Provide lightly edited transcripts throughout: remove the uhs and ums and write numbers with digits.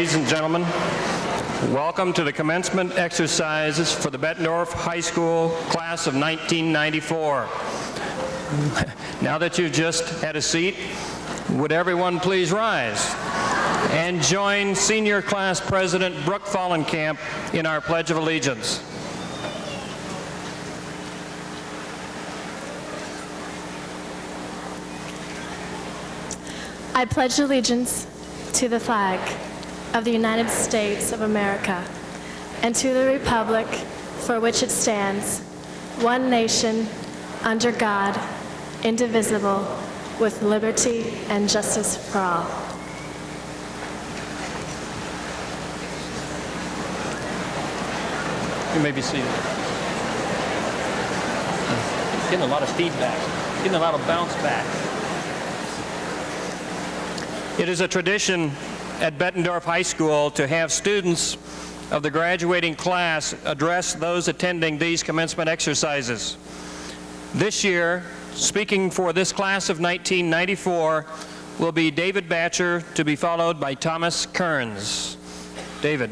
ladies and gentlemen. Welcome to the commencement exercises for the Bettendorf High School class of 1994. Now that you've just had a seat, would everyone please rise and join Senior Class President Brooke Fallenkamp in our Pledge of Allegiance. I pledge allegiance to the flag of the United States of America and to the republic for which it stands, one nation, under God, indivisible, with liberty and justice for all. You may be seated. Getting a lot of feedback, getting a lot of bounce back. It is a tradition at Bettendorf High School to have students of the graduating class address those attending these commencement exercises. This year, speaking for this class of 1994 will be David Batcher, to be followed by Thomas Kearns. David.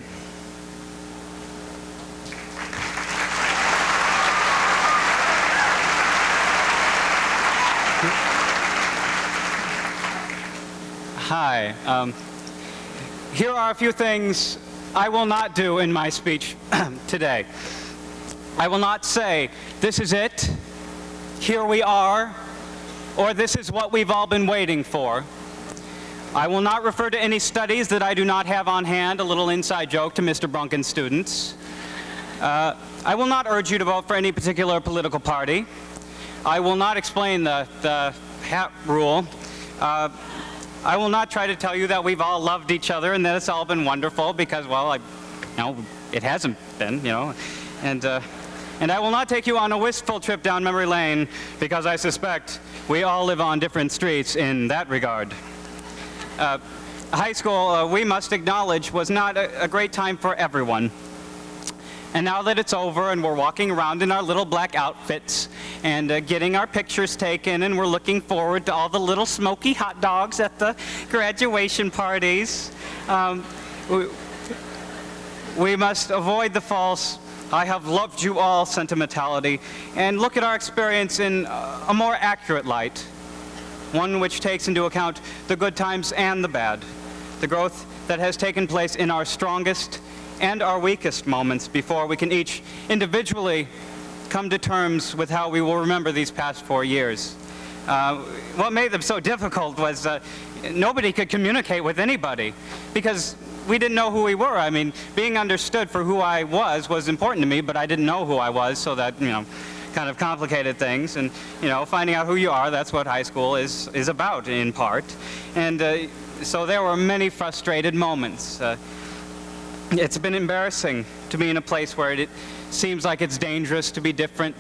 Hi. Here are a few things I will not do in my speech today. I will not say, this is it, here we are, or this is what we've all been waiting for. I will not refer to any studies that I do not have on hand, a little inside joke to Mr. Brunken's students. I will not urge you to vote for any particular political party. I will not explain the hat rule. I will not try to tell you that we've all loved each other and that it's all been wonderful, because, well, it hasn't been, And I will not take you on a wistful trip down memory lane, because I suspect we all live on different streets in that regard. High school, we must acknowledge, was not a great time for everyone. And now that it's over and we're walking around in our little black outfits and getting our pictures taken, and we're looking forward to all the little smoky hot dogs at the graduation parties, we must avoid the false "I have loved you all" sentimentality and look at our experience in a more accurate light, one which takes into account the good times and the bad, the growth that has taken place in our strongest and our weakest moments, before we can each individually come to terms with how we will remember these past 4 years. What made them so difficult was nobody could communicate with anybody, because we didn't know who we were. I mean, being understood for who I was important to me, but I didn't know who I was, so that, kind of complicated things. And, finding out who you are, that's what high school is about, in part. And so there were many frustrated moments. It's been embarrassing to be in a place where it seems like it's dangerous to be different,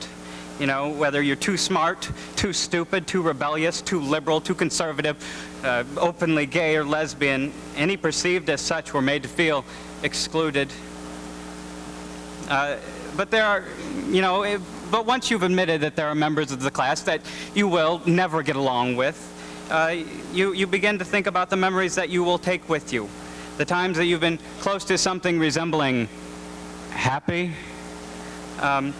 whether you're too smart, too stupid, too rebellious, too liberal, too conservative, openly gay or lesbian. Any perceived as such were made to feel excluded. But there are, but once you've admitted that there are members of the class that you will never get along with, you begin to think about the memories that you will take with you. The times that you've been close to something resembling happy. And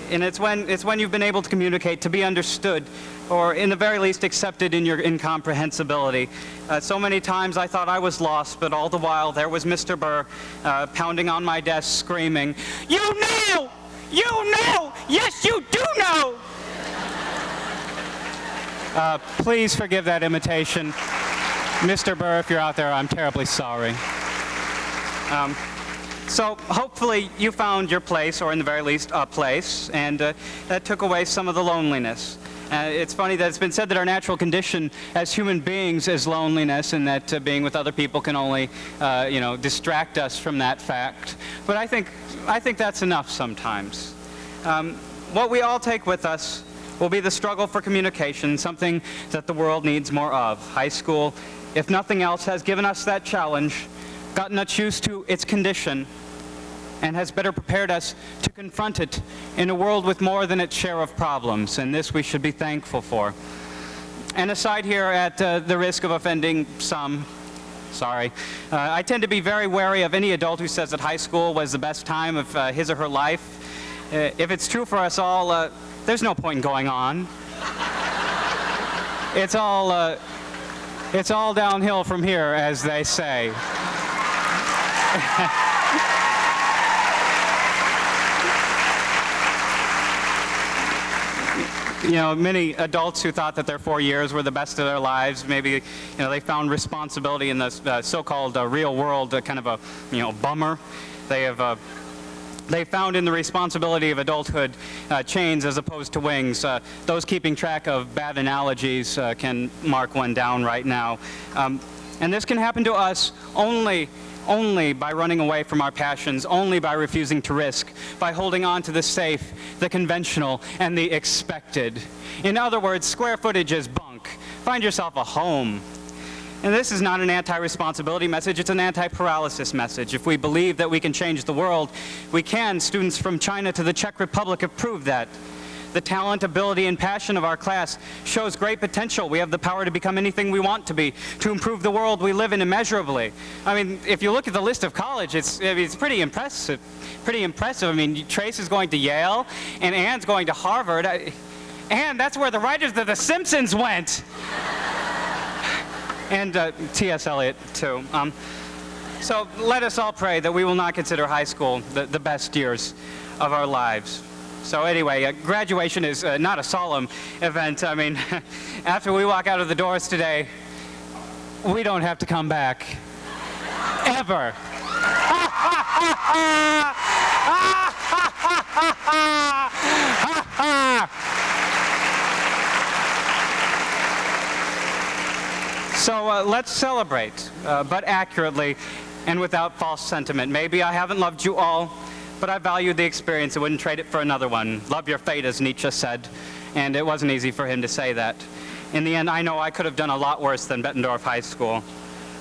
it's when you've been able to communicate, to be understood, or in the very least accepted in your incomprehensibility. So many times I thought I was lost, but all the while there was Mr. Burr pounding on my desk screaming, "You know! You know! Yes, you do know!" Please forgive that imitation. Mr. Burr, if you're out there, I'm terribly sorry. So hopefully you found your place, or in the very least a place, and that took away some of the loneliness. It's funny that it's been said that our natural condition as human beings is loneliness, and that being with other people can only, distract us from that fact. But I think that's enough sometimes. What we all take with us will be the struggle for communication, something that the world needs more of. High school, if nothing else, has given us that challenge, gotten us used to its condition, and has better prepared us to confront it in a world with more than its share of problems, and this we should be thankful for. And aside here, at the risk of offending some, Sorry. I tend to be very wary of any adult who says that high school was the best time of his or her life. If it's true for us all, there's no point in going on. It's all downhill from here, as they say. You know, many adults who thought that their 4 years were the best of their lives, maybe, you know, they found responsibility in the so-called real world kind of a, you know, bummer. They found in the responsibility of adulthood chains as opposed to wings. Those keeping track of bad analogies can mark one down right now. And this can happen to us only by running away from our passions, only by refusing to risk, by holding on to the safe, the conventional, and the expected. In other words, square footage is bunk. Find yourself a home. And this is not an anti-responsibility message, it's an anti-paralysis message. If we believe that we can change the world, we can. Students from China to the Czech Republic have proved that. The talent, ability, and passion of our class shows great potential. We have the power to become anything we want to be, to improve the world we live in immeasurably. I mean, if you look at the list of college, it's pretty impressive. I mean, Trace is going to Yale, and Anne's going to Harvard. Anne, that's where the writers of The Simpsons went. And T.S. Eliot, too. So let us all pray that we will not consider high school the best years of our lives. So anyway, graduation is not a solemn event. I mean, after we walk out of the doors today, we don't have to come back. Ever. So let's celebrate, but accurately and without false sentiment. Maybe I haven't loved you all, but I valued the experience and wouldn't trade it for another one. Love your fate, as Nietzsche said, and it wasn't easy for him to say that. In the end, I know I could have done a lot worse than Bettendorf High School.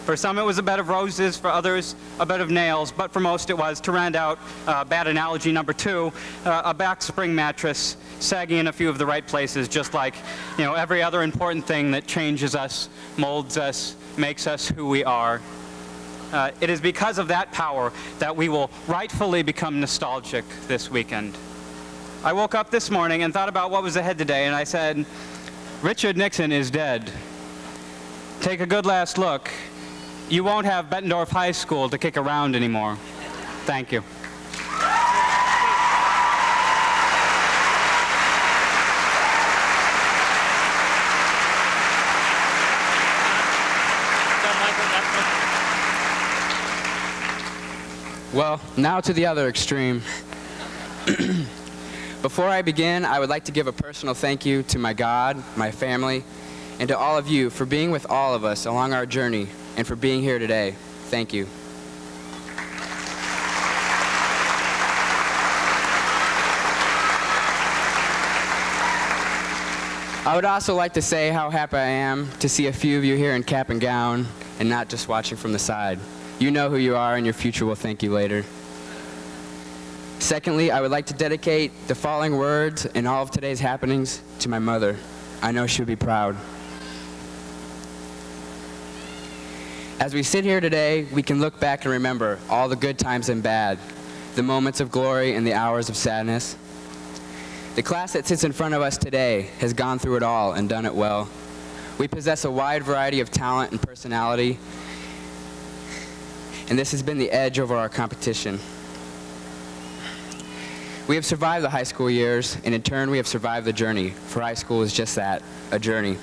For some, it was a bed of roses. For others, a bed of nails. But for most, it was, to round out bad analogy number 2, a back spring mattress sagging in a few of the right places, just like, you know, every other important thing that changes us, molds us, makes us who we are. It is because of that power that we will rightfully become nostalgic this weekend. I woke up this morning and thought about what was ahead today, and I said, Richard Nixon is dead. Take a good last look. You won't have Bettendorf High School to kick around anymore. Thank you. Well, now to the other extreme. Before I begin, I would like to give a personal thank you to my God, my family, and to all of you for being with all of us along our journey and for being here today. Thank you. I would also like to say how happy I am to see a few of you here in cap and gown and not just watching from the side. You know who you are, and your future will thank you later. Secondly, I would like to dedicate the following words and all of today's happenings to my mother. I know she would be proud. As we sit here today, we can look back and remember all the good times and bad, the moments of glory and the hours of sadness. The class that sits in front of us today has gone through it all and done it well. We possess a wide variety of talent and personality, and this has been the edge over our competition. We have survived the high school years, and in turn we have survived the journey, for high school is just that, a journey.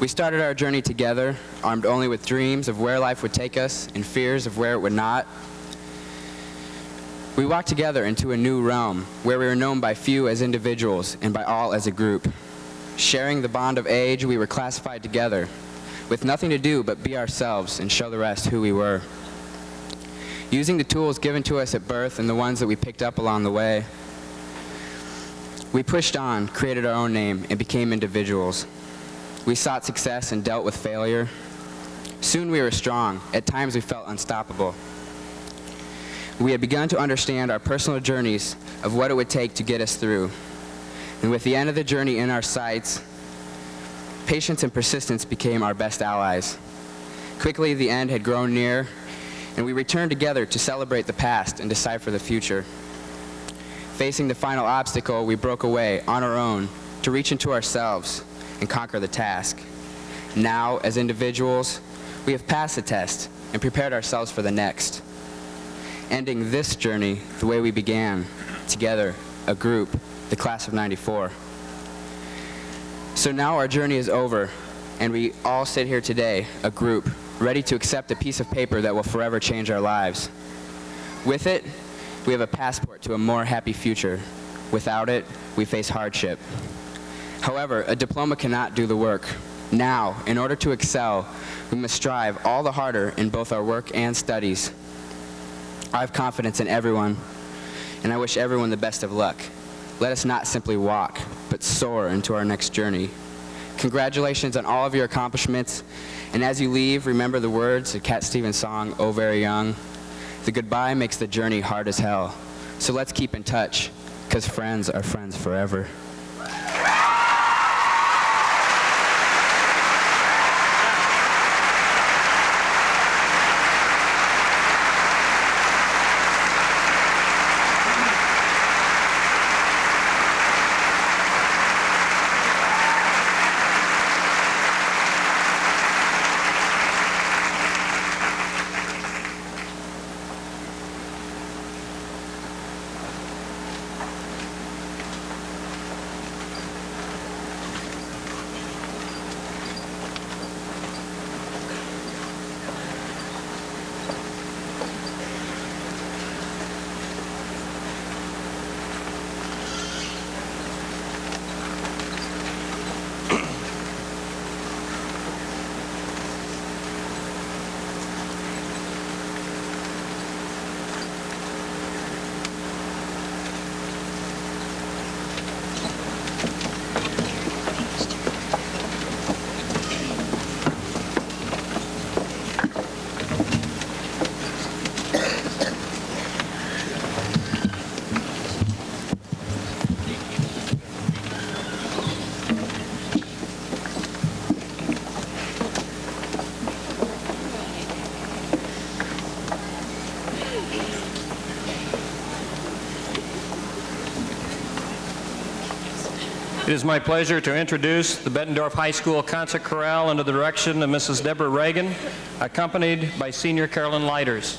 We started our journey together, armed only with dreams of where life would take us and fears of where it would not. We walked together into a new realm, where we were known by few as individuals and by all as a group. Sharing the bond of age, we were classified together, with nothing to do but be ourselves and show the rest who we were. Using the tools given to us at birth and the ones that we picked up along the way, we pushed on, created our own name, and became individuals. We sought success and dealt with failure. Soon we were strong. At times we felt unstoppable. We had begun to understand our personal journeys of what it would take to get us through. And with the end of the journey in our sights, patience and persistence became our best allies. Quickly, the end had grown near, and we returned together to celebrate the past and decipher the future. Facing the final obstacle, we broke away on our own to reach into ourselves and conquer the task. Now, as individuals, we have passed the test and prepared ourselves for the next, ending this journey the way we began, together, a group, the class of '94. So now our journey is over, and we all sit here today, a group, ready to accept a piece of paper that will forever change our lives. With it, we have a passport to a more happy future. Without it, we face hardship. However, a diploma cannot do the work. Now, in order to excel, we must strive all the harder in both our work and studies. I have confidence in everyone, and I wish everyone the best of luck. Let us not simply walk, but soar into our next journey. Congratulations on all of your accomplishments, and as you leave, remember the words of Cat Stevens' song, "Oh Very Young." The goodbye makes the journey hard as hell. So let's keep in touch, because friends are friends forever. It is my pleasure to introduce the Bettendorf High School Concert Chorale under the direction of Mrs. Deborah Reagan, accompanied by Senior Carolyn Lighters.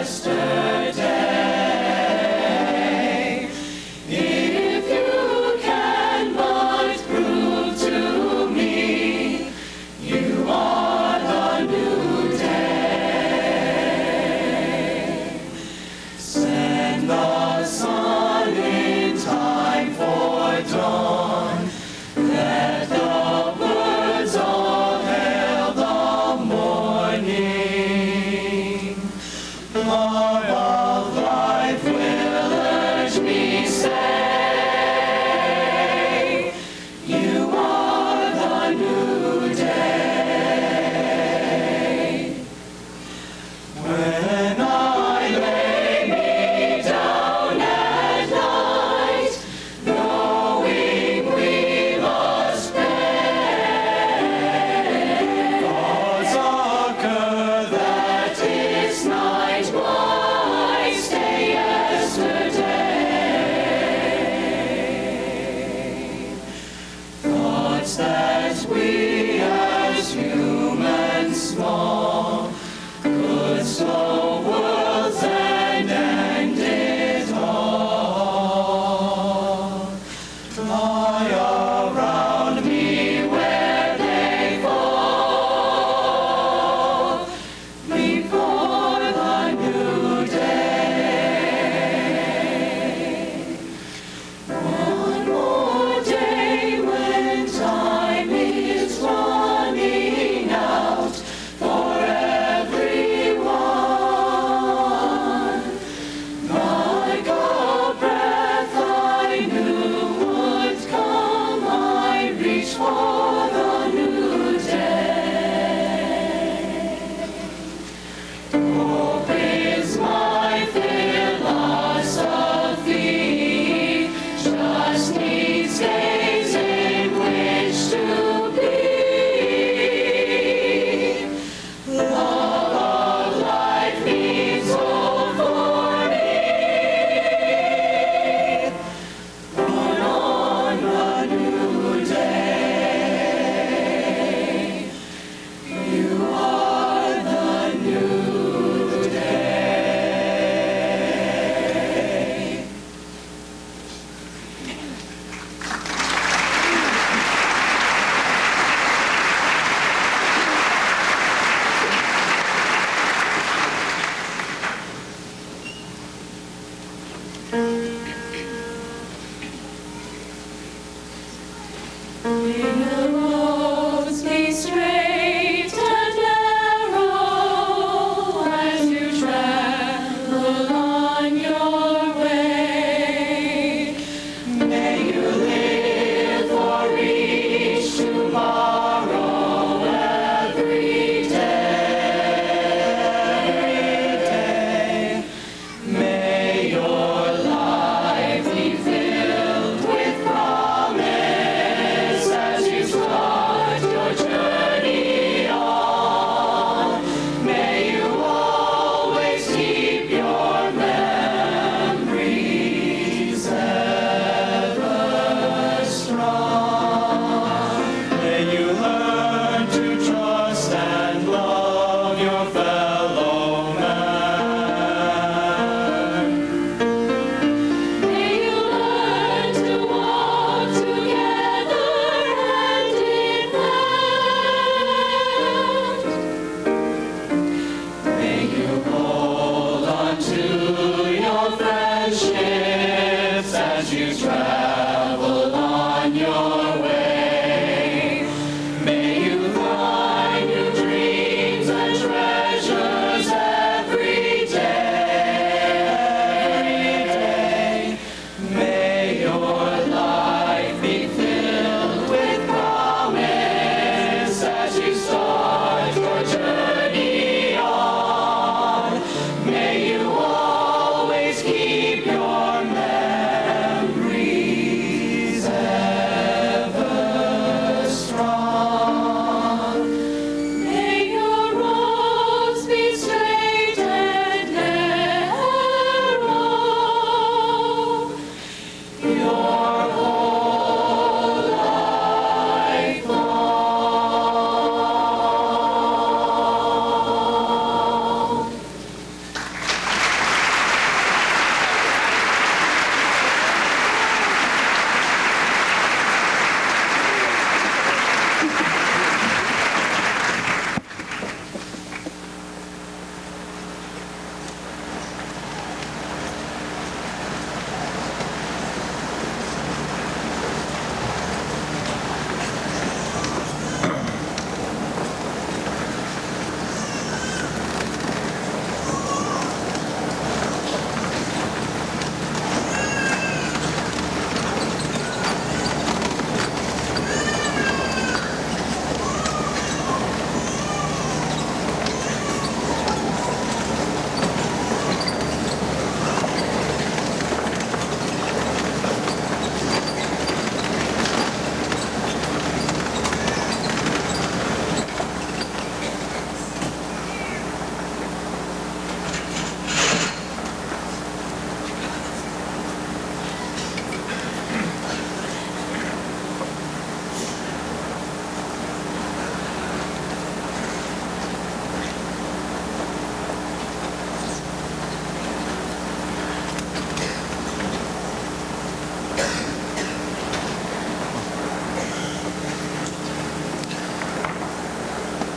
Yesterday.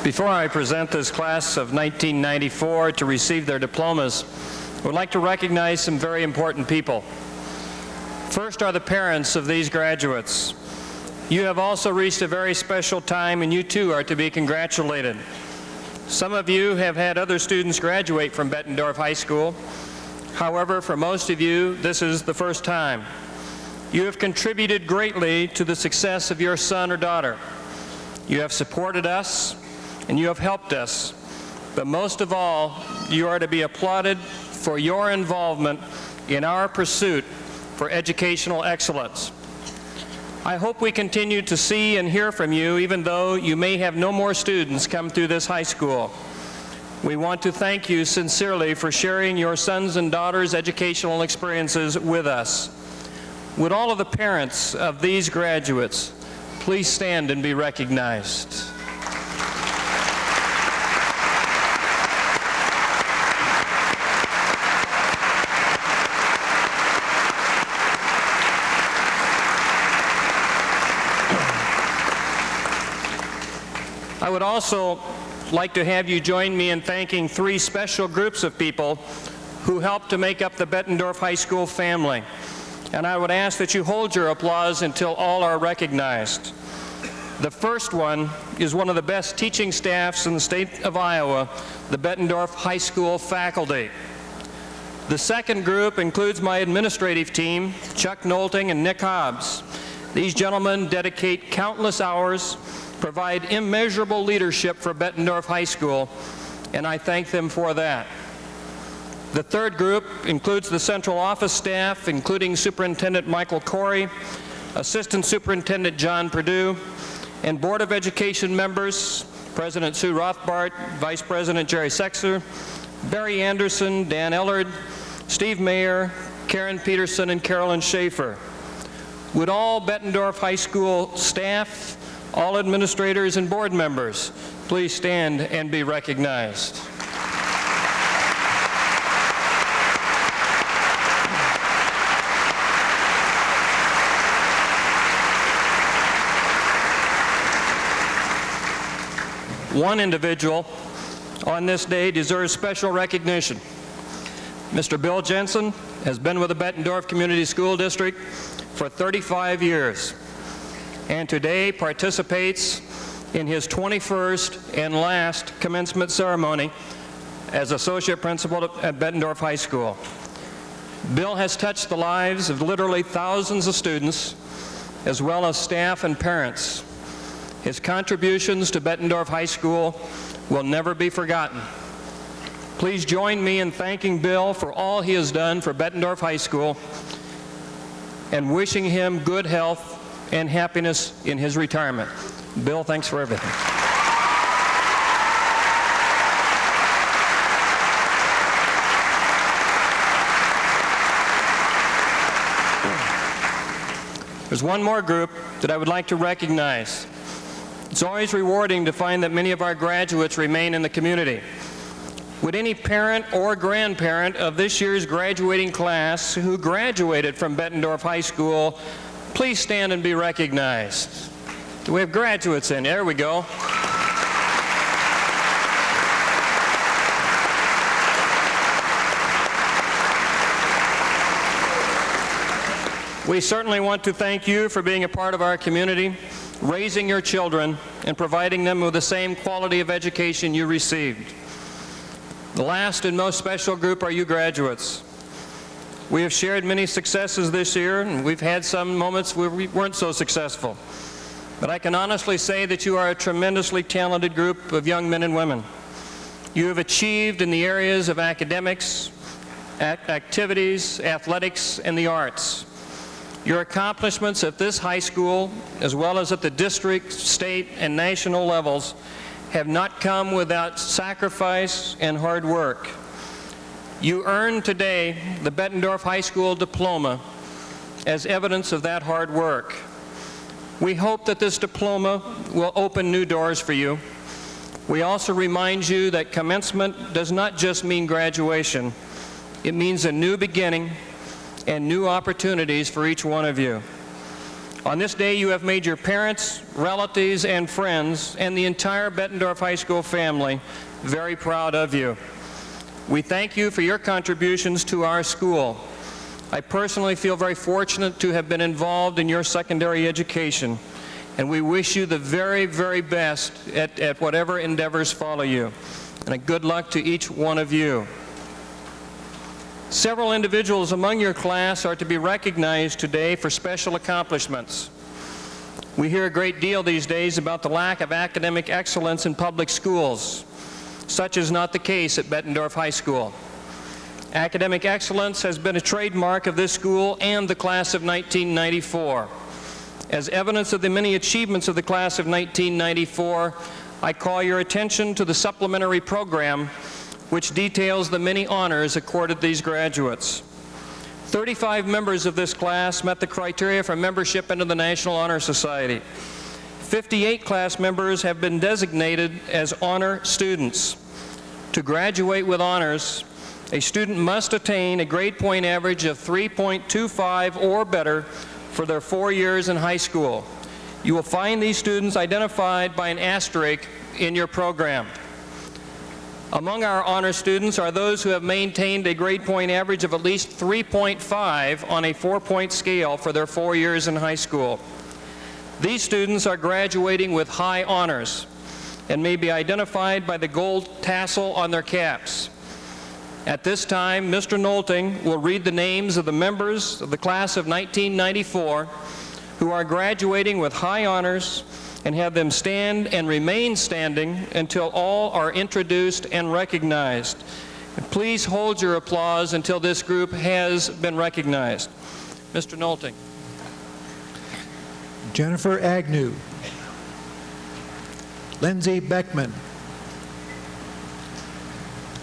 Before I present this class of 1994 to receive their diplomas, I would like to recognize some very important people. First are the parents of these graduates. You have also reached a very special time, and you too are to be congratulated. Some of you have had other students graduate from Bettendorf High School. However, for most of you, this is the first time. You have contributed greatly to the success of your son or daughter. You have supported us, and you have helped us. But most of all, you are to be applauded for your involvement in our pursuit for educational excellence. I hope we continue to see and hear from you, even though you may have no more students come through this high school. We want to thank you sincerely for sharing your sons and daughters' educational experiences with us. Would all of the parents of these graduates please stand and be recognized? I would also like to have you join me in thanking three special groups of people who helped to make up the Bettendorf High School family. And I would ask that you hold your applause until all are recognized. The first one is one of the best teaching staffs in the state of Iowa, the Bettendorf High School faculty. The second group includes my administrative team, Chuck Nolting and Nick Hobbs. These gentlemen dedicate countless hours, provide immeasurable leadership for Bettendorf High School, and I thank them for that. The third group includes the central office staff, including Superintendent Michael Corey, Assistant Superintendent John Perdue, and Board of Education members, President Sue Rothbart, Vice President Jerry Sexer, Barry Anderson, Dan Ellard, Steve Mayer, Karen Peterson, and Carolyn Schaefer. Would all Bettendorf High School staff, all administrators and board members, please stand and be recognized. One individual on this day deserves special recognition. Mr. Bill Jensen has been with the Bettendorf Community School District for 35 years, and today participates in his 21st and last commencement ceremony as Associate Principal at Bettendorf High School. Bill has touched the lives of literally thousands of students, as well as staff and parents. His contributions to Bettendorf High School will never be forgotten. Please join me in thanking Bill for all he has done for Bettendorf High School and wishing him good health and happiness in his retirement. Bill, thanks for everything. There's one more group that I would like to recognize. It's always rewarding to find that many of our graduates remain in the community. Would any parent or grandparent of this year's graduating class who graduated from Bettendorf High School please stand and be recognized? Do we have graduates in? There we go. We certainly want to thank you for being a part of our community, raising your children, and providing them with the same quality of education you received. The last and most special group are you graduates. We have shared many successes this year, and we've had some moments where we weren't so successful. But I can honestly say that you are a tremendously talented group of young men and women. You have achieved in the areas of academics, activities, athletics, and the arts. Your accomplishments at this high school, as well as at the district, state, and national levels, have not come without sacrifice and hard work. You earned today the Bettendorf High School diploma as evidence of that hard work. We hope that this diploma will open new doors for you. We also remind you that commencement does not just mean graduation. It means a new beginning and new opportunities for each one of you. On this day, you have made your parents, relatives, and friends, and the entire Bettendorf High School family very proud of you. We thank you for your contributions to our school. I personally feel very fortunate to have been involved in your secondary education, and we wish you the very, very best at whatever endeavors follow you. And a good luck to each one of you. Several individuals among your class are to be recognized today for special accomplishments. We hear a great deal these days about the lack of academic excellence in public schools. Such is not the case at Bettendorf High School. Academic excellence has been a trademark of this school and the class of 1994. As evidence of the many achievements of the class of 1994, I call your attention to the supplementary program which details the many honors accorded these graduates. 35 members of this class met the criteria for membership into the National Honor Society. 58 class members have been designated as honor students. To graduate with honors, a student must attain a grade point average of 3.25 or better for their 4 years in high school. You will find these students identified by an asterisk in your program. Among our honor students are those who have maintained a grade point average of at least 3.5 on a 4-point scale for their 4 years in high school. These students are graduating with high honors and may be identified by the gold tassel on their caps. At this time, Mr. Nolting will read the names of the members of the class of 1994 who are graduating with high honors and have them stand and remain standing until all are introduced and recognized. And please hold your applause until this group has been recognized. Mr. Nolting. Jennifer Agnew, Lindsay Beckman,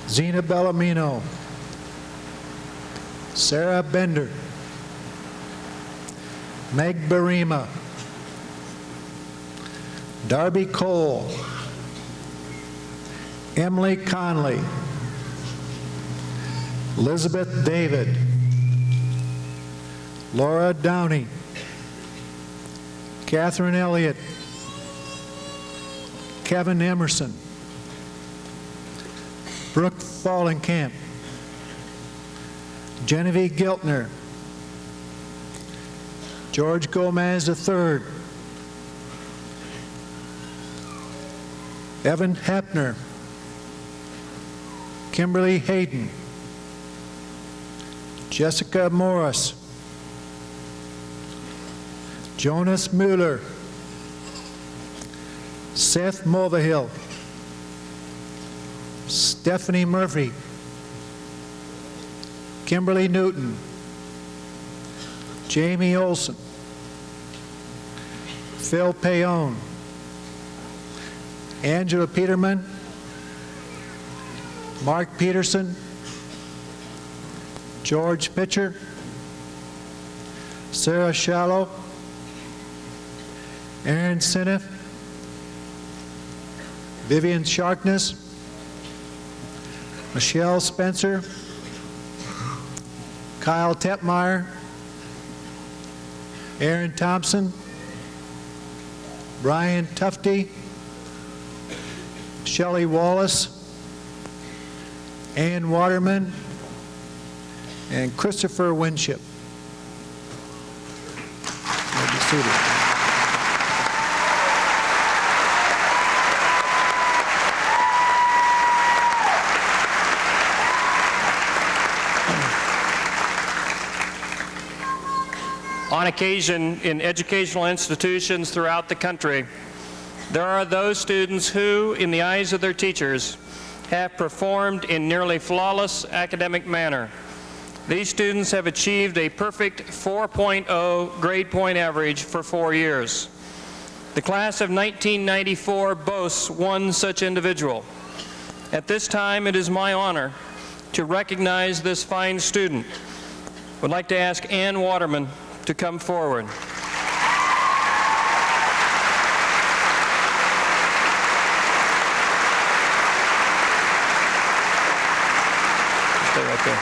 Zena Bellamino, Sarah Bender, Meg Barima, Darby Cole, Emily Conley, Elizabeth David, Laura Downey, Catherine Elliott, Kevin Emerson, Brooke Fallenkamp, Genevieve Giltner, George Gomez III, Evan Hepner, Kimberly Hayden, Jessica Morris, Jonas Mueller, Seth Mulvihill, Stephanie Murphy, Kimberly Newton, Jamie Olson, Phil Payon, Angela Peterman, Mark Peterson, George Pitcher, Sarah Shallow, Aaron Sineff, Vivian Sharkness, Michelle Spencer, Kyle Tepmeyer, Aaron Thompson, Brian Tufty, Shelley Wallace, Ann Waterman, and Christopher Winship. You may be seated. On occasion, in educational institutions throughout the country, there are those students who, in the eyes of their teachers, have performed in nearly flawless academic manner. These students have achieved a perfect 4.0 grade point average for 4 years. The class of 1994 boasts one such individual. At this time, it is my honor to recognize this fine student. I would like to ask Ann Waterman to come forward. Stay right there.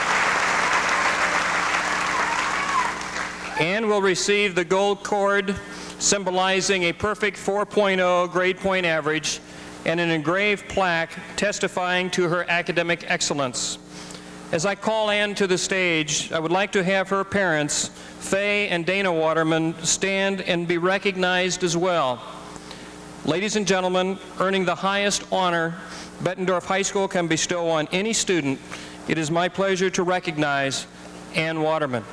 Ann will receive the gold cord symbolizing a perfect 4.0 grade point average and an engraved plaque testifying to her academic excellence. As I call Ann to the stage, I would like to have her parents, Faye and Dana Waterman, stand and be recognized as well. Ladies and gentlemen, earning the highest honor Bettendorf High School can bestow on any student, it is my pleasure to recognize Ann Waterman.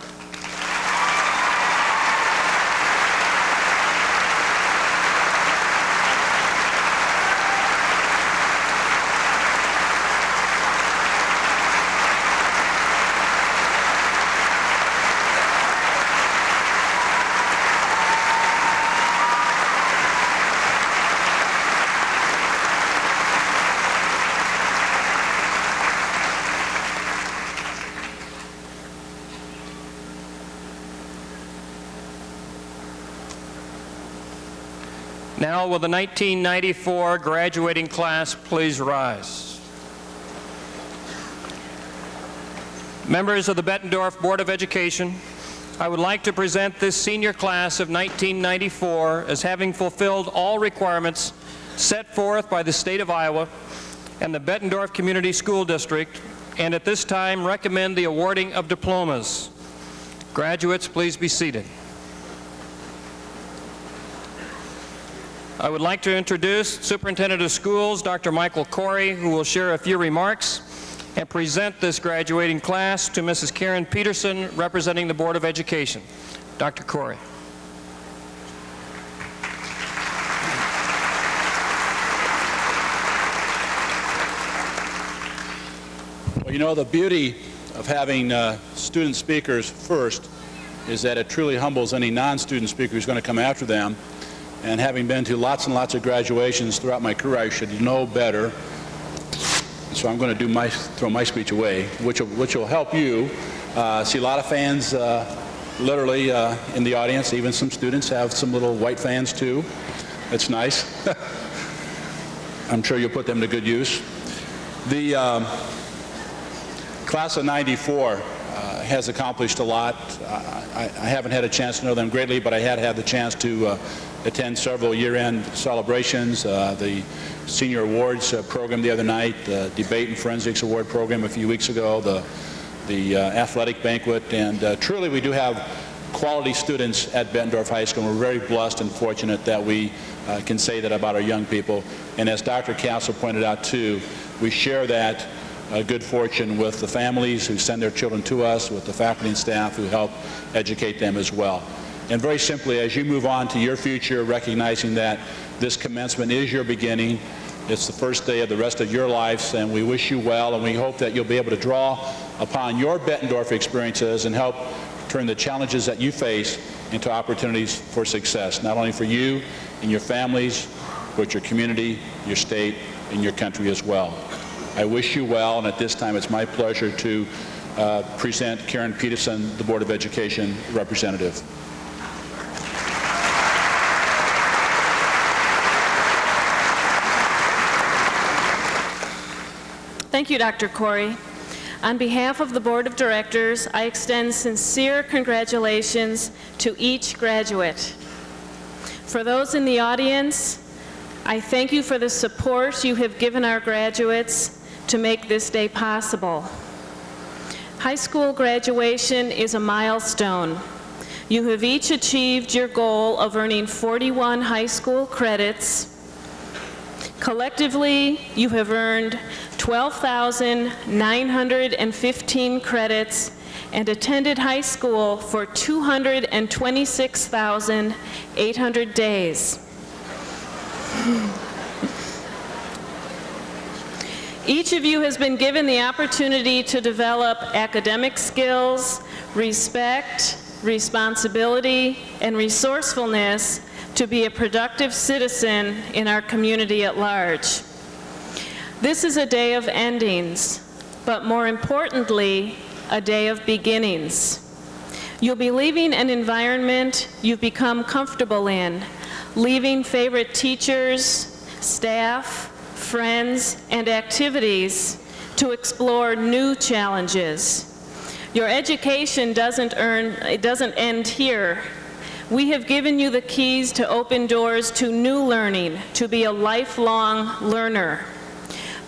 Now, will the 1994 graduating class please rise? Members of the Bettendorf Board of Education, I would like to present this senior class of 1994 as having fulfilled all requirements set forth by the state of Iowa and the Bettendorf Community School District, and at this time recommend the awarding of diplomas. Graduates, please be seated. I would like to introduce Superintendent of Schools, Dr. Michael Corey, who will share a few remarks and present this graduating class to Mrs. Karen Peterson, representing the Board of Education. Dr. Corey. Well, you know, the beauty of having student speakers first is that it truly humbles any non-student speaker who's going to come after them. And having been to lots and lots of graduations throughout my career, I should know better. So I'm going to throw my speech away, which will help you. See a lot of fans literally in the audience. Even some students have some little white fans too. That's nice. I'm sure you'll put them to good use. The class of '94 has accomplished a lot. I haven't had a chance to know them greatly, but I had the chance to attend several year-end celebrations, the Senior Awards program the other night, the Debate and Forensics Award program a few weeks ago, the the athletic banquet, and truly we do have quality students at Bettendorf High School. We're very blessed and fortunate that we can say that about our young people. And as Dr. Castle pointed out too, we share that good fortune with the families who send their children to us, with the faculty and staff who help educate them as well. And very simply, as you move on to your future, recognizing that this commencement is your beginning, it's the first day of the rest of your lives, and we wish you well, and we hope that you'll be able to draw upon your Bettendorf experiences and help turn the challenges that you face into opportunities for success, not only for you and your families, but your community, your state, and your country as well. I wish you well, and at this time it's my pleasure to present Karen Peterson, the Board of Education representative. Thank you, Dr. Corey. On behalf of the Board of Directors, I extend sincere congratulations to each graduate. For those in the audience, I thank you for the support you have given our graduates to make this day possible. High school graduation is a milestone. You have each achieved your goal of earning 41 high school credits. Collectively, you have earned 12,915 credits and attended high school for 226,800 days. Each of you has been given the opportunity to develop academic skills, respect, responsibility, and resourcefulness to be a productive citizen in our community at large. This is a day of endings, but more importantly, a day of beginnings. You'll be leaving an environment you've become comfortable in, leaving favorite teachers, staff, friends, and activities to explore new challenges. Your education doesn't end here. We have given you the keys to open doors to new learning, to be a lifelong learner.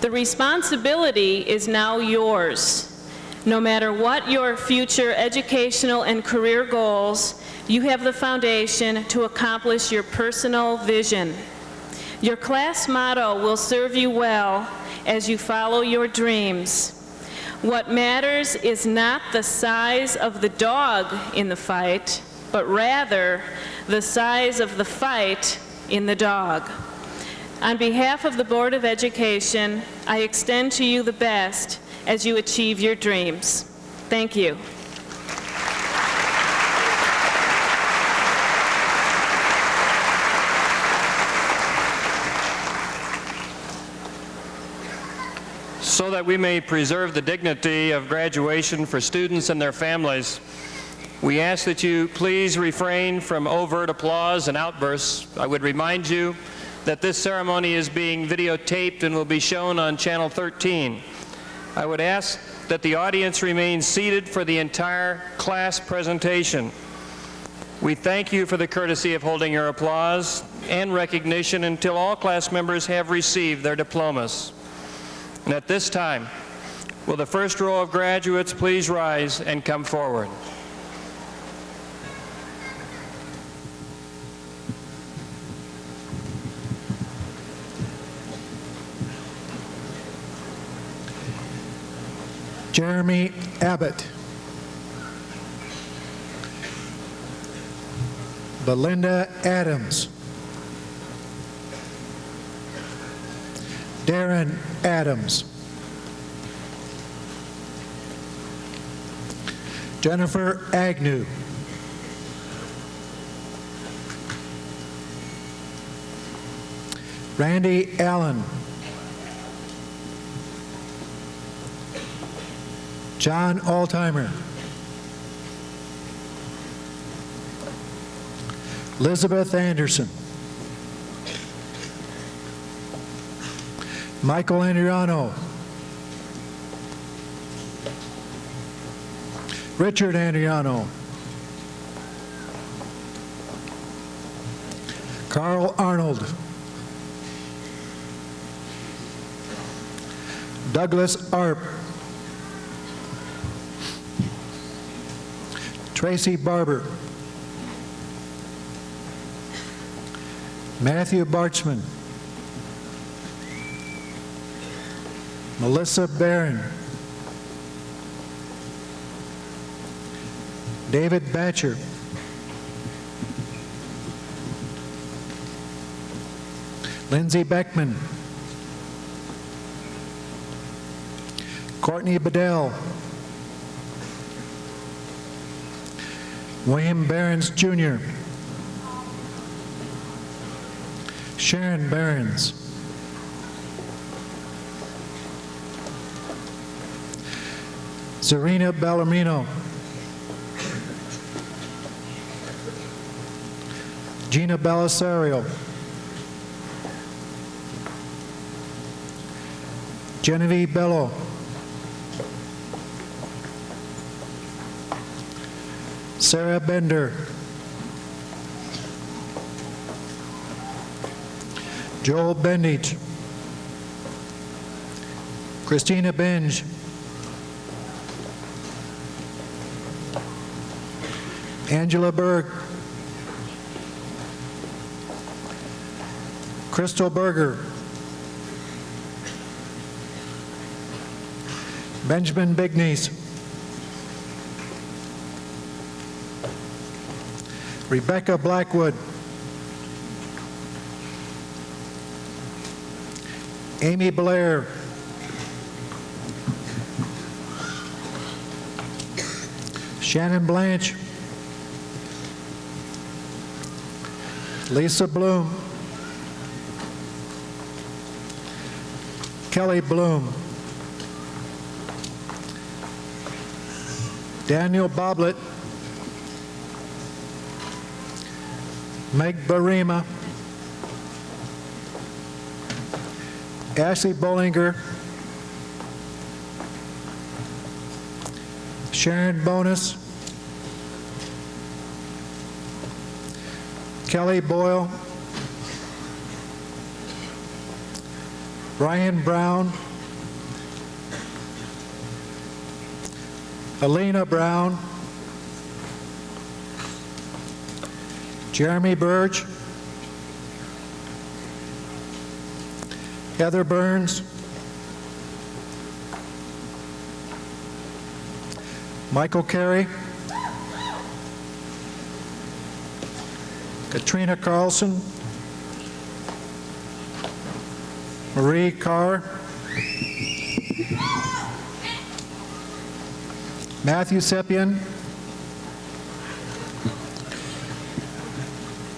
The responsibility is now yours. No matter what your future educational and career goals, you have the foundation to accomplish your personal vision. Your class motto will serve you well as you follow your dreams. What matters is not the size of the dog in the fight, but rather the size of the fight in the dog. On behalf of the Board of Education, I extend to you the best as you achieve your dreams. Thank you. So that we may preserve the dignity of graduation for students and their families, we ask that you please refrain from overt applause and outbursts. I would remind you that this ceremony is being videotaped and will be shown on Channel 13. I would ask that the audience remain seated for the entire class presentation. We thank you for the courtesy of holding your applause and recognition until all class members have received their diplomas. And at this time, will the first row of graduates please rise and come forward? Jeremy Abbott. Belinda Adams. Darren Adams. Jennifer Agnew. Randy Allen. John Altimer. Elizabeth Anderson. Michael Andriano. Richard Andriano. Carl Arnold. Douglas Arp. Tracy Barber. Matthew Barchman. Melissa Barron. David Batcher. Lindsay Beckman. Courtney Bedell. William Behrens Jr. Sharon Behrens. Zarina Bellarmino. Gina Belisario. Genevieve Bello. Sarah Bender. Joel Bendage. Christina Benge. Angela Berg. Crystal Berger. Benjamin Bignies. Rebecca Blackwood. Amy Blair. Shannon Blanche. Lisa Bloom. Kelly Bloom. Daniel Boblet. Meg Barima. Ashley Bollinger. Sharon Bonus. Kelly Boyle. Brian Brown. Alina Brown. Jeremy Burge. Heather Burns. Michael Carey. Katrina Carlson. Marie Carr. Matthew Sepien.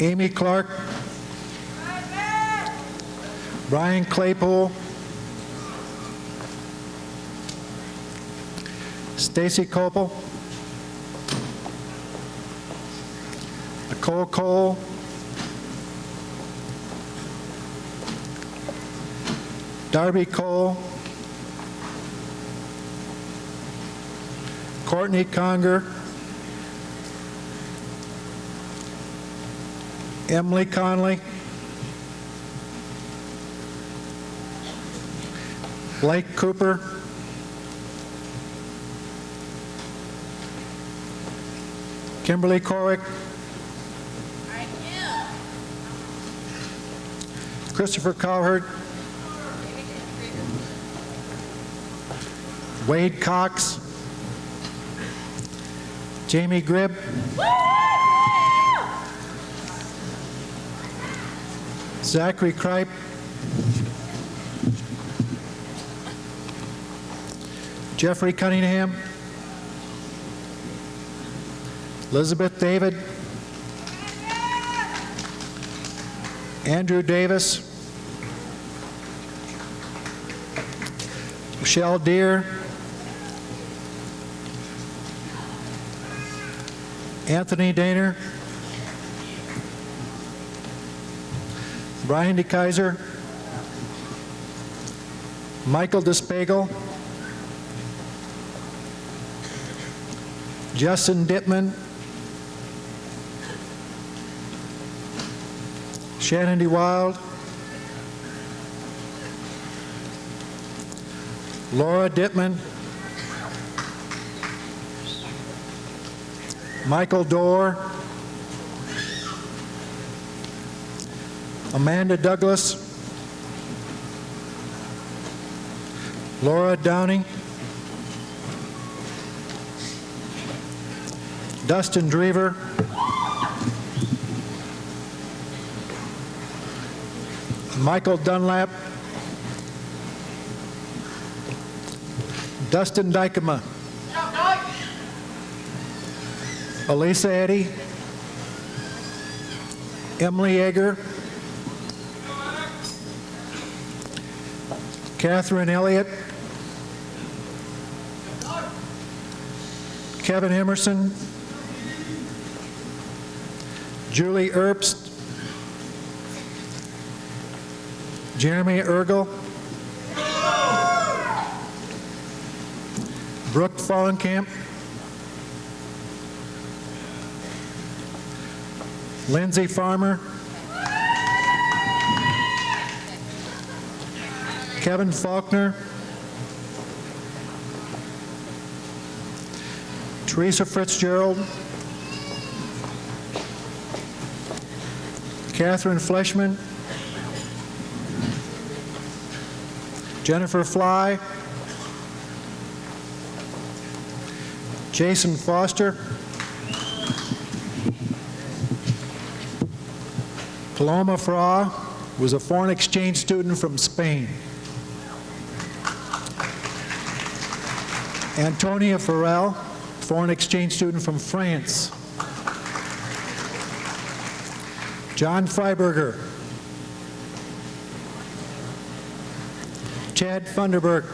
Amy Clark. Brian Claypool. Stacy Copel. Nicole Cole. Darby Cole. Courtney Conger. Emily Conley. Blake Cooper. Kimberly Corrick. Christopher Cowherd. Wade Cox. Jamie Gribb. Zachary Kripe. Jeffrey Cunningham. Elizabeth David. Andrew Davis. Michelle Deere. Anthony Daner. Brian DeKaiser. Michael Despagel. Justin Dittman. Shannon DeWild. Laura Dittman. Michael Dorr, Amanda Douglas, Laura Downey, Dustin Drever, Michael Dunlap, Dustin Dykema, Elisa Eddy, Emily Yeager, Catherine Elliott, Kevin Emerson, Julie Erbst, Jeremy Ergel, Brooke Fallenkamp, Lindsay Farmer, Kevin Faulkner, Teresa Fitzgerald, Catherine Fleshman, Jennifer Fly, Jason Foster, Paloma Fra was a foreign exchange student from Spain. Antonia Farrell, foreign exchange student from France. John Freiberger, Chad Funderburg,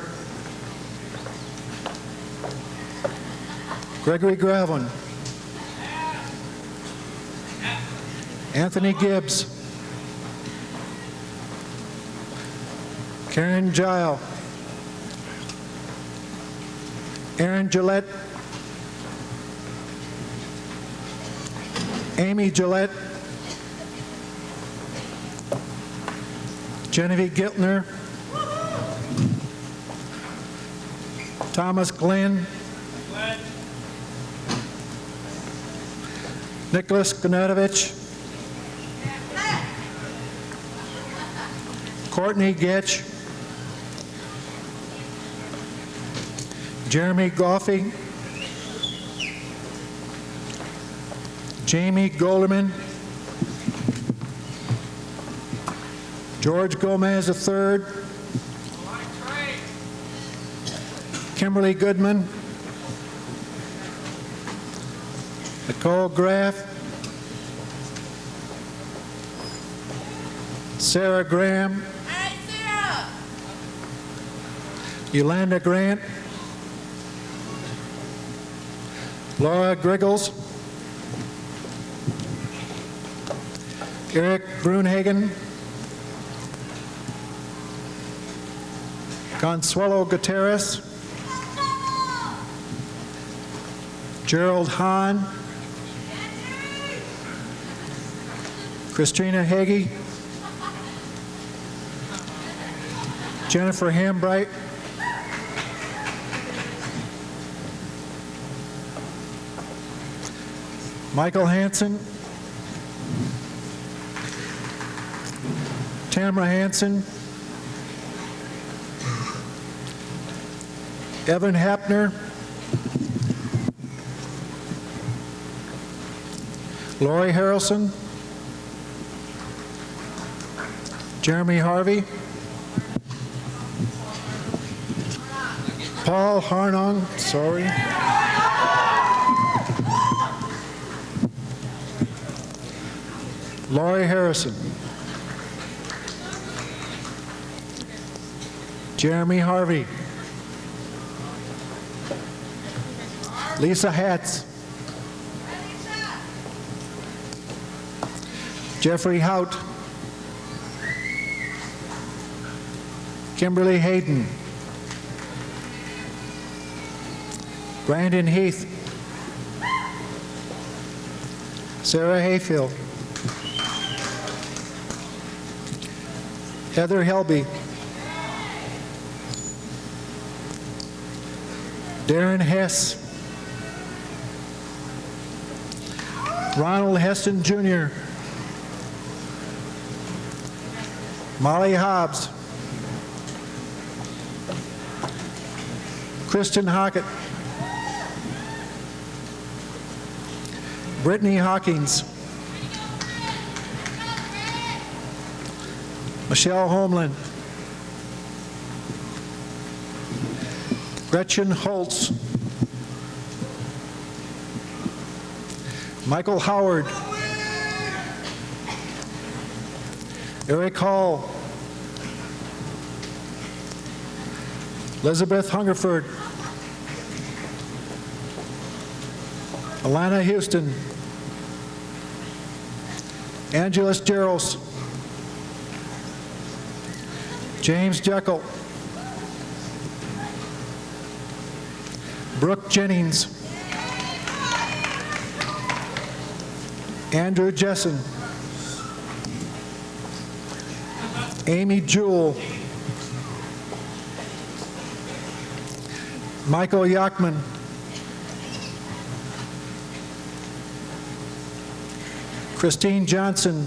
Gregory Gravin, Anthony Gibbs, Karen Gile, Aaron Gillette, Amy Gillette, Genevieve Giltner, Thomas Glenn, Nicholas Gnatovich, Courtney Getch, Jeremy Goffey, Jamie Golderman, George Gomez III, Kimberly Goodman, Nicole Graff, Sarah Graham, Yolanda Grant, Laura Griggles, Eric Brunhagen, Consuelo Gutierrez, Gerald Hahn, Christina Hagee, Jennifer Hambright, Michael Hansen, Tamara Hansen, Evan Hapner, Lori Harrelson, Jeremy Harvey, Paul Harnong, sorry, Lori Harrison, Jeremy Harvey, Lisa Hatz, Jeffrey Hout, Kimberly Hayden, Brandon Heath, Sarah Hayfield, Heather Helby, Darren Hess, Ronald Heston Jr., Molly Hobbs, Kristen Hockett, Brittany Hawkins, Michelle Homeland, Gretchen Holtz, Michael Howard, Eric Hall, Elizabeth Hungerford, Alana Houston, Angelus Gerals, James Jekyll, Brooke Jennings, Andrew Jessen, Amy Jewell, Michael Yachman, Christine Johnson,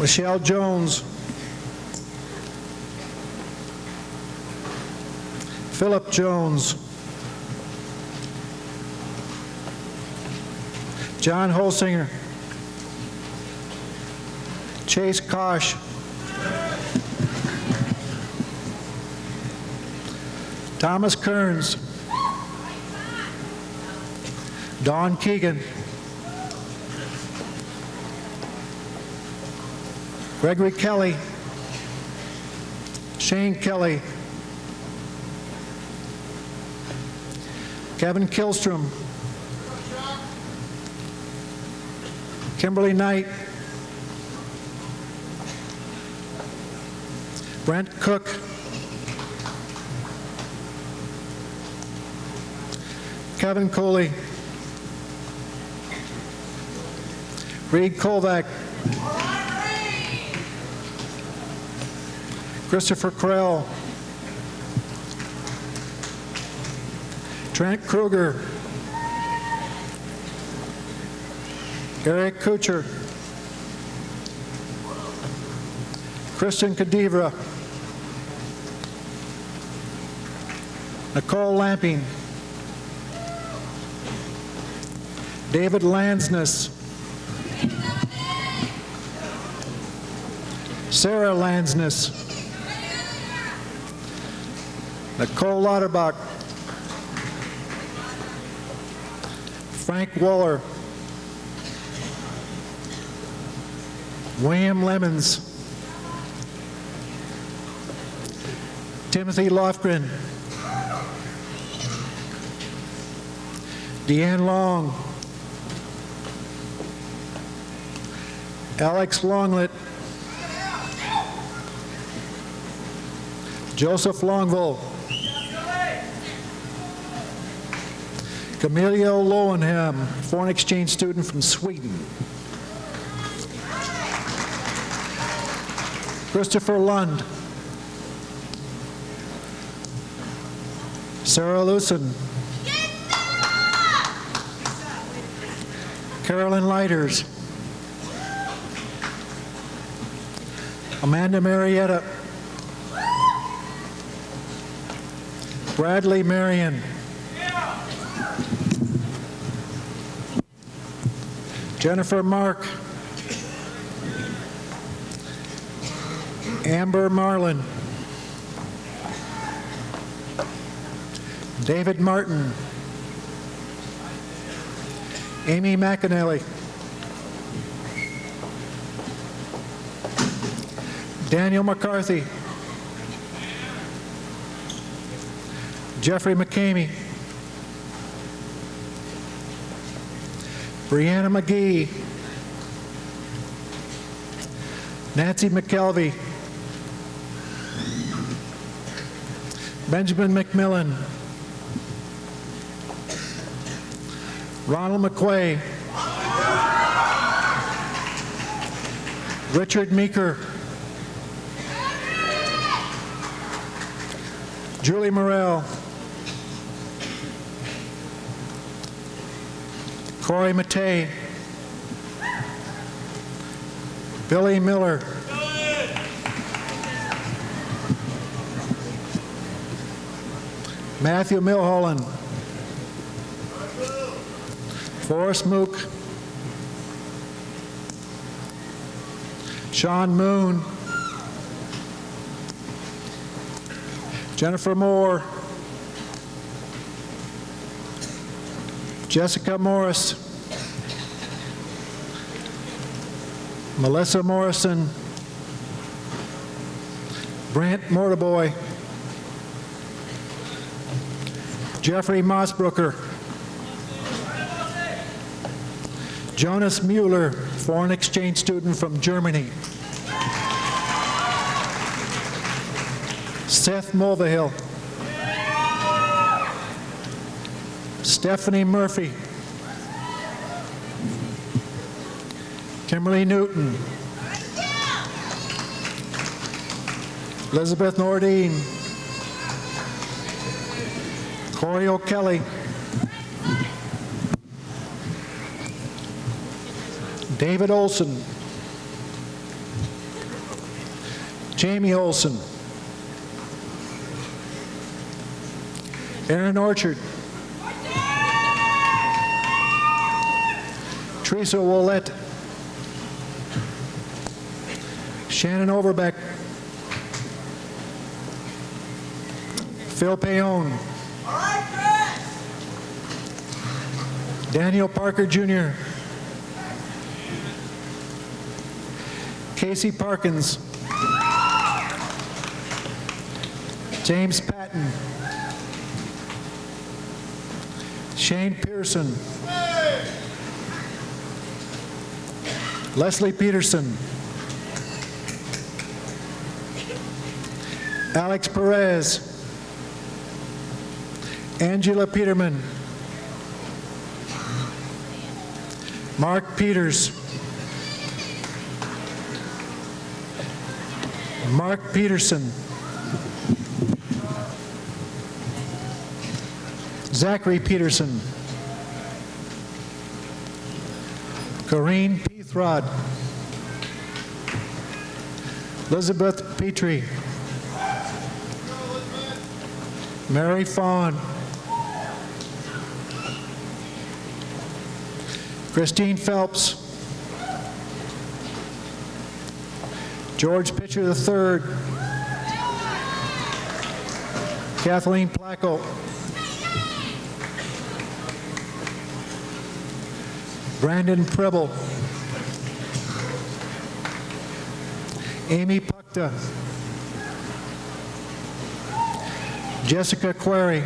Michelle Jones, Philip Jones, John Holsinger, Chase Kosh, Thomas Kearns, Don Keegan, Gregory Kelly, Shane Kelly, Kevin Killstrom, Kimberly Knight, Brent Cook, Kevin Coley, Reed Kovac, Christopher Krell, Trent Kruger, Eric Kucher, Kristen Kadivra, Nicole Lamping, David Lansness, Sarah Lansness, Nicole Lauterbach, Frank Waller, William Lemons, Timothy Lofgren, Deanne Long, Alex Longlet, Joseph Longville, Camilio Lowenham, foreign exchange student from Sweden, Christopher Lund, Sarah Lucen, Carolyn Lighters, Amanda Marietta, Bradley Marion, Jennifer Mark, Amber Marlin, David Martin, Amy McAnally, Daniel McCarthy, Jeffrey McCamey, Brianna McGee, Nancy McKelvey, Benjamin McMillan, Ronald McQuay, Richard Meeker, Julie Morrell, Corey Matei. Billy Miller. Matthew Milholland. Forrest Mook. Sean Moon. Jennifer Moore. Jessica Morris. Melissa Morrison. Brant Mortaboy. Jeffrey Mossbrooker. Jonas Mueller, foreign exchange student from Germany. Seth Mulvihill. Stephanie Murphy. Kimberly Newton. Elizabeth Nordine. Corey O'Kelly. David Olson. Jamie Olson. Aaron Orchard. Teresa Willett. Shannon Overbeck. Phil Payon. Daniel Parker Jr. Casey Parkins. James Patton. Shane Pearson. Leslie Peterson. Alex Perez. Angela Peterman. Mark Peters. Mark Peterson. Zachary Peterson. Corrine Peathrod. Elizabeth Petrie. Mary Fawn. Christine Phelps. George Pitcher III. Kathleen Placco. Brandon Preble. Amy Pukta. Jessica Query.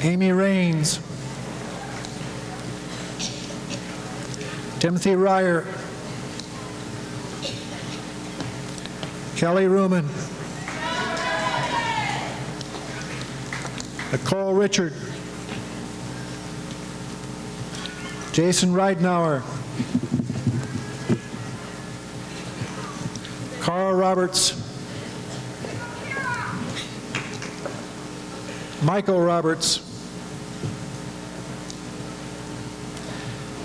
Amy Raines. Timothy Ryer. Kelly Ruman. Nicole Richard. Jason Ridenauer. Carl Roberts. Michael Roberts.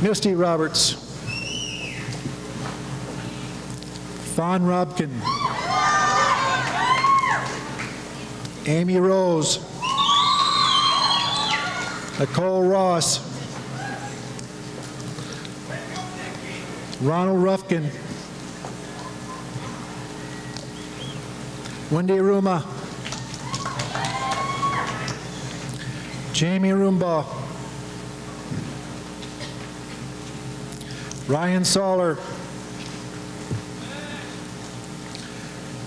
Misty Roberts. Fawn Robkin. Amy Rose. Nicole Ross. Ronald Ruffkin. Wendy Ruma. Jamie Roomba. Ryan Soller.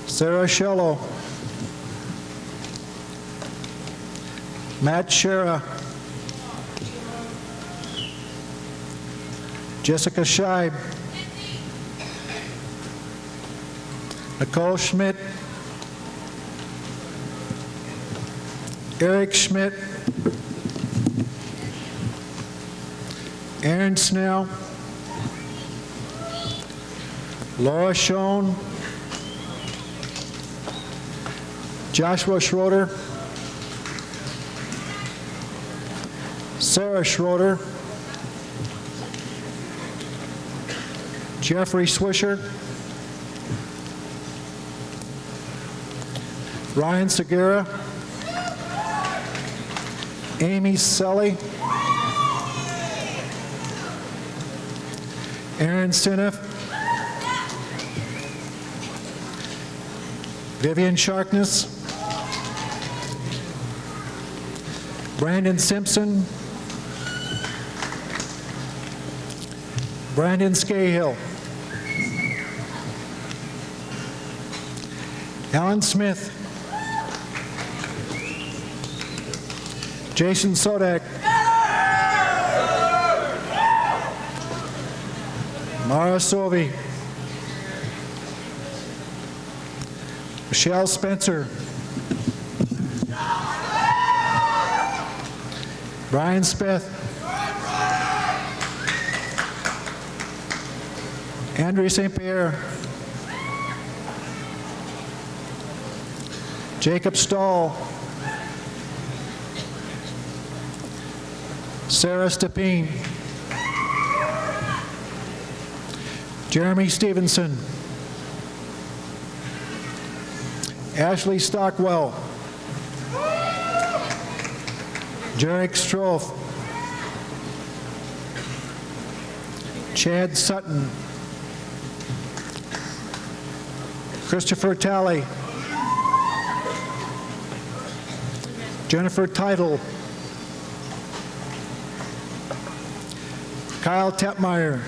Sarah Shello. Matt Shera. Jessica Scheib. Nicole Schmidt. Eric Schmidt. Aaron Snell. Laura Schoen. Joshua Schroeder. Sarah Schroeder, Jeffrey Swisher, Ryan Segura, Amy Selly, Aaron Sineff, Vivian Sharkness, Brandon Simpson, Brandon Scahill, Alan Smith, Jason Sodak, Mara Sovi, Michelle Spencer, Brian Speth, Andrea St. Pierre, Jacob Stahl, Sarah Stepine, Jeremy Stevenson, Ashley Stockwell, Jarek Stroff, Chad Sutton, Christopher Talley, Jennifer Title, Kyle Tepmeyer,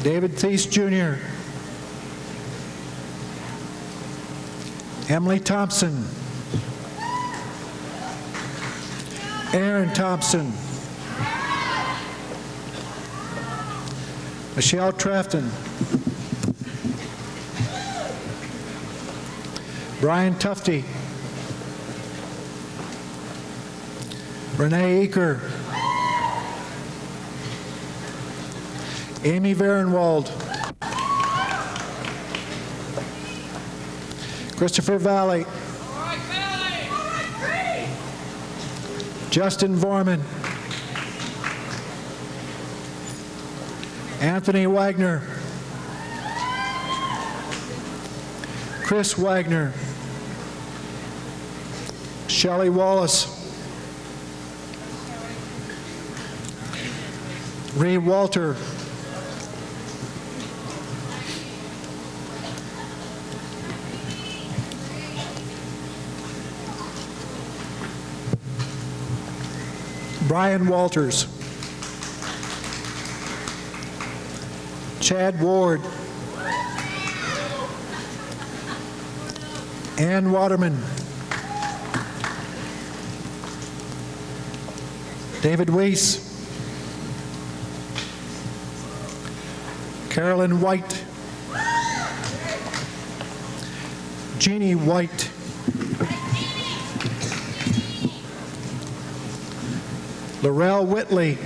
David Thies Jr., Emily Thompson, Aaron Thompson, Michelle Trafton, Brian Tufty, Renee Eaker, Amy Varenwald, Christopher Valley, Justin Vorman, Anthony Wagner, Chris Wagner, Shelley Wallace, Ree Walter, Brian Walters, Chad Ward, Ann Waterman, David Weiss, Carolyn White, Jeannie White, Laurel Whitley,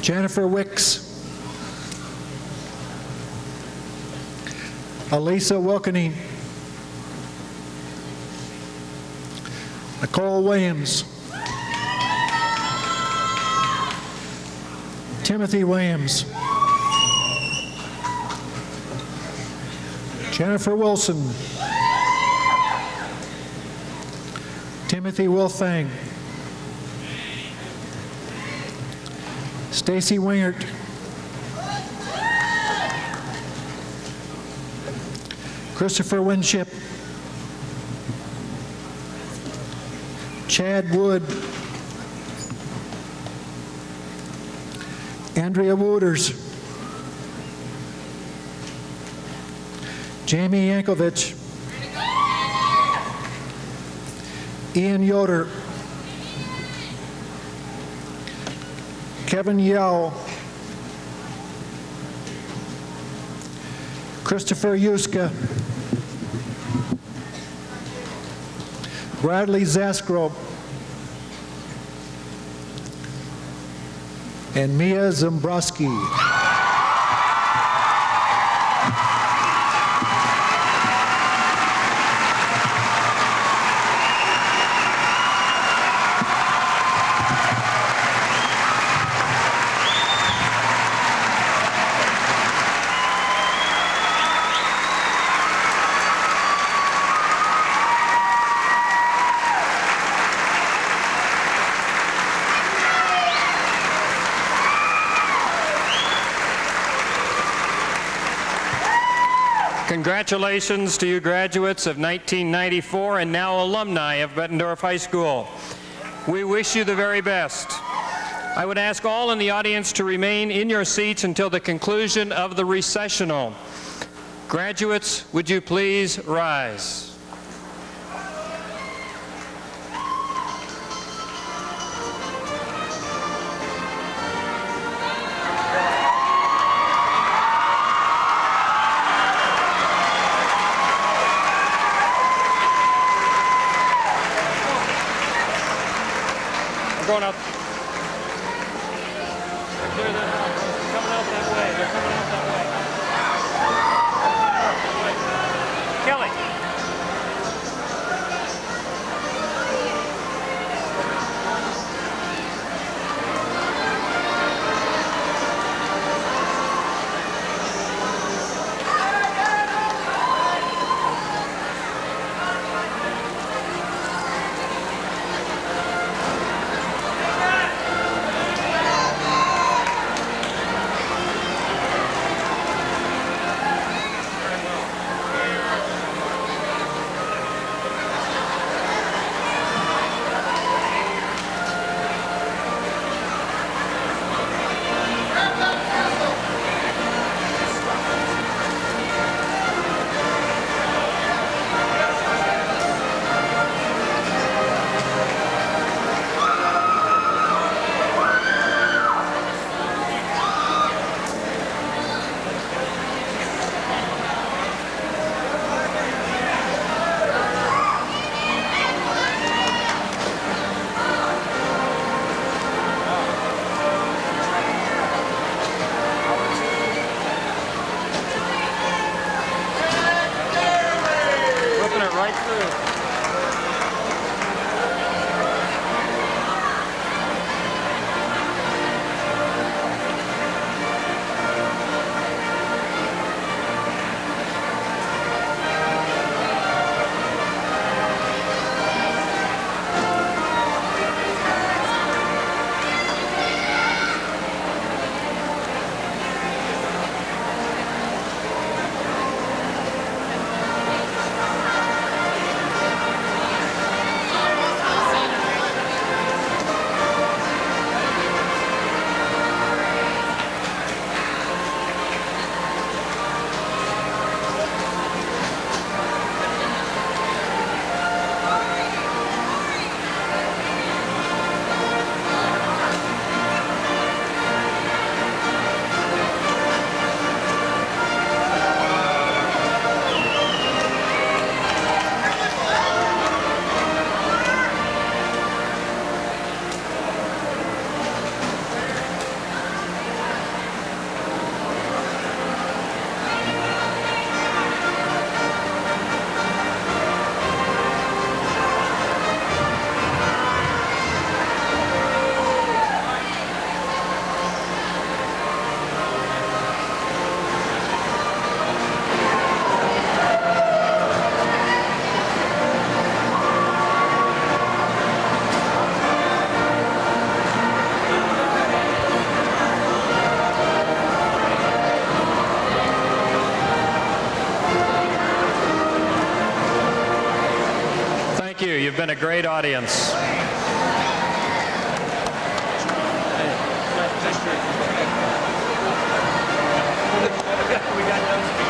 Jennifer Wicks, Elisa Wilkening, Nicole Williams, Timothy Williams, Jennifer Wilson, Timothy Wilfang, Stacy Wingert, Christopher Winship, Chad Wood, Andrea Wooders, Jamie Yankovic, Ian Yoder, Kevin Yao, Christopher Yuska, Bradley Zaskro, and Mia Zimbrowski. Congratulations to you graduates of 1994 and now alumni of Bettendorf High School. We wish you the very best. I would ask all in the audience to remain in your seats until the conclusion of the recessional. Graduates, would you please rise? Going out. Clear that out. They're coming out that way. They're coming out that way. Kelly. Right through. Thank you. You've been a great audience. We got those.